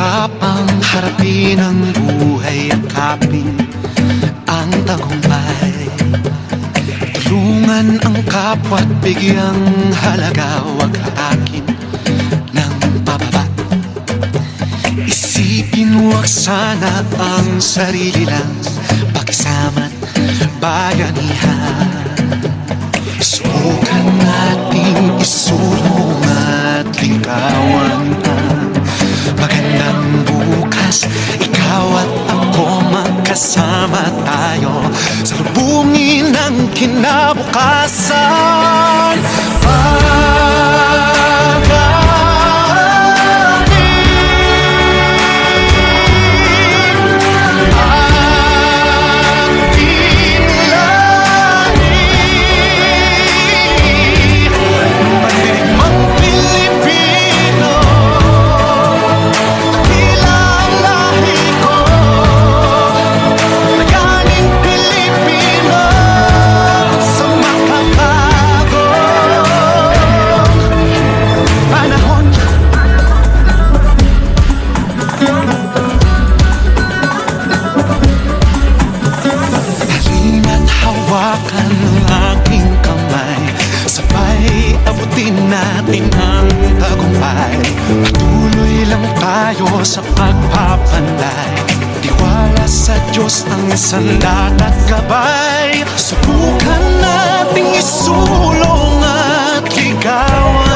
Tapang harapin ang buhay at kapin ang tagumpay. Tulungan ang kapwa't bigyang halaga, wag hatakin ng pababa. Isipin wag sana ang sarili lang, pakisama't bayanihan. Subukan nating isulong at ligawan ang magandang bukas. Ikaw at ako magkasama tayo sa lubungin ng kinabukasan. Hawakan ang aking kamay, sabay abutin natin ang tagumpay. Patuloy lang tayo sa pagpapanday, tiwala sa Diyos ang sandat at gabay. Subukan nating isulong at ligawan